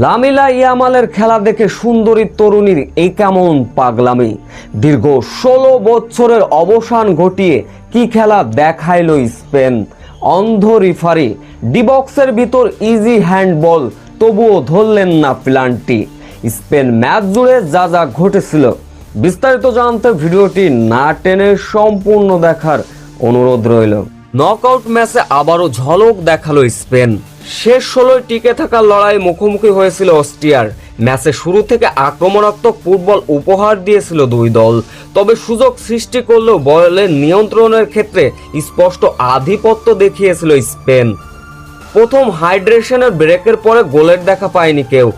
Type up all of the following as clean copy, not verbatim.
লামিলা ইয়ামালের খেলা দেখে সুন্দরী তরুণীর এই কেমন পাগলামি। দীর্ঘ 16 বছরের অবসান ঘটিয়ে কি খেলা দেখাইল স্পেন। অন্ধ রিফারি, ডিবক্সের ভিতর ইজি হ্যান্ডবল, তবুও ধরলেন না প্লান্টি। স্পেন ম্যাচ জুড়ে যা যা ঘটেছিল বিস্তারিত জানতে ভিডিওটি না টেনে সম্পূর্ণ দেখার অনুরোধ রইল। নকআউট ম্যাচে আবারও ঝলক দেখালো স্পেন। শেষ 16 টিকে থাকার লড়াই মুখোমুখি হয়েছিল অস্ট্রিয়ার। ম্যাচে শুরু থেকে আক্রমণাত্মক ফুটবল উপহার দিয়েছিল দুই দল, তবে সুযোগ সৃষ্টি করলেও বলের নিয়ন্ত্রণের ক্ষেত্রে স্পষ্ট আধিপত্য দেখিয়েছিল স্পেন। প্রথম হাইড্রেশনের ব্রেকের পরে গোলের দেখা পায়নি কেউ,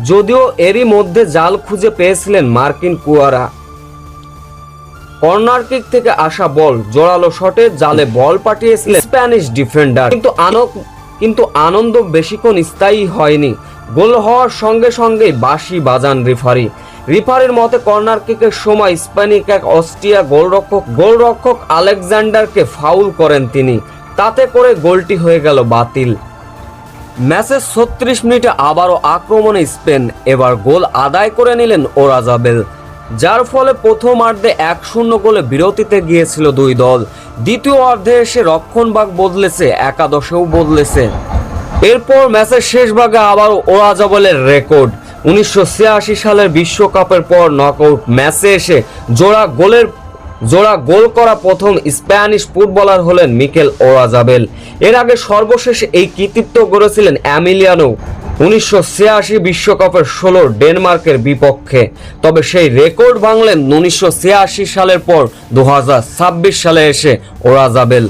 যদিও এরই মধ্যে জাল খুঁজে পেয়েছিলেন মার্কিন কুয়ারা। কর্নার কিক থেকে আসা বল জোরালো শটে জালে বল পাঠিয়েছিলেন স্প্যানিশ ডিফেন্ডার, কিন্তু আনন্দ বেশিক্ষণ স্থায়ী হয়নি। গোল হওয়ার সঙ্গে সঙ্গেই বাঁশি বাজান রিফারির মতে কর্নার কিকের সময় স্প্যানিক এক অস্ট্রিয়া গোলরক্ষক আলেকজান্ডারকে ফাউল করেন তিনি, তাতে করে গোলটি হয়ে গেল বাতিল। ম্যাচের 36 মিনিটে আবারও আক্রমণে স্পেন, এবার গোল আদায় করে নিলেন ওরাজাবেল, যার ফলে প্রথমার্ধে 1-0 গোলে বিরতিতে গিয়েছিল দুই দল। দ্বিতীয় অর্ধে এসে রক্ষণভাগ বদলেছে, একাদশেও বদলেছে। এরপর ম্যাচের শেষ ভাগে আবারও ওরাজাবেলের রেকর্ড। 1986 সালের বিশ্বকাপের পর নকআউট ম্যাচে এসে জোড়া গোল করা প্রথম স্প্যানিশ ফুটবলার হলেন মিকেল ওরাজাবেল। এর আগে সর্বশেষ এই কৃতিত্ব গড়েছিলেন এমিলিয়ানো 1986 বিশ্বকাপের 16 ডেনমার্কের বিপক্ষে। তবে সেই রেকর্ড ভাঙলেন 1986 সালের পর 2026 সালে এসে ওরাজাবেল।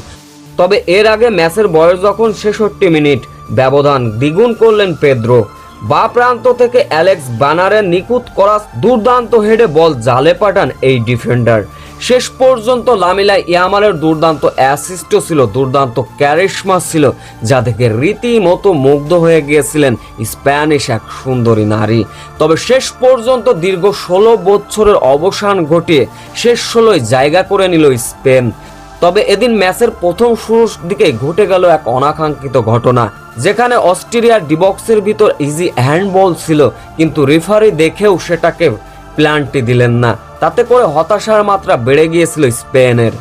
তবে এর আগে ম্যাচের বয়স যখন 66 মিনিট, ব্যবধান দ্বিগুণ করলেন পেদ্রো। বা প্রান্ত থেকে অ্যালেক্স বানারের নিখুঁত করা দুর্দান্ত হেডে বল জালে পাঠান এই ডিফেন্ডার। শেষ পর্যন্ত লামিলা ইয়ামালের দুর্দান্ত অ্যাসিস্টও ছিল, দুর্দান্ত ক্যারিশমা ছিল, যা থেকে রীতিমতো মুগ্ধ হয়ে গিয়েছিলেন স্প্যানিশ এক সুন্দরী নারী। তবে শেষ পর্যন্ত দীর্ঘ 16 বছরের অবসান ঘটিয়ে শেষ 16 জায়গা করে নিল স্পেন। তবে এদিন ম্যাচের প্রথম শুরুর দিকে ঘটে গেল এক অনাকাঙ্ক্ষিত ঘটনা, যেখানে অস্ট্রিয়ার ডিবক্সের ভিতর ইজি হ্যান্ডবল ছিল, কিন্তু রেফারি দেখেও সেটাকে প্লান্টি দিলেন না। তাতে করে হতাশার মাত্রা বেড়ে গিয়েছিল স্পেনের।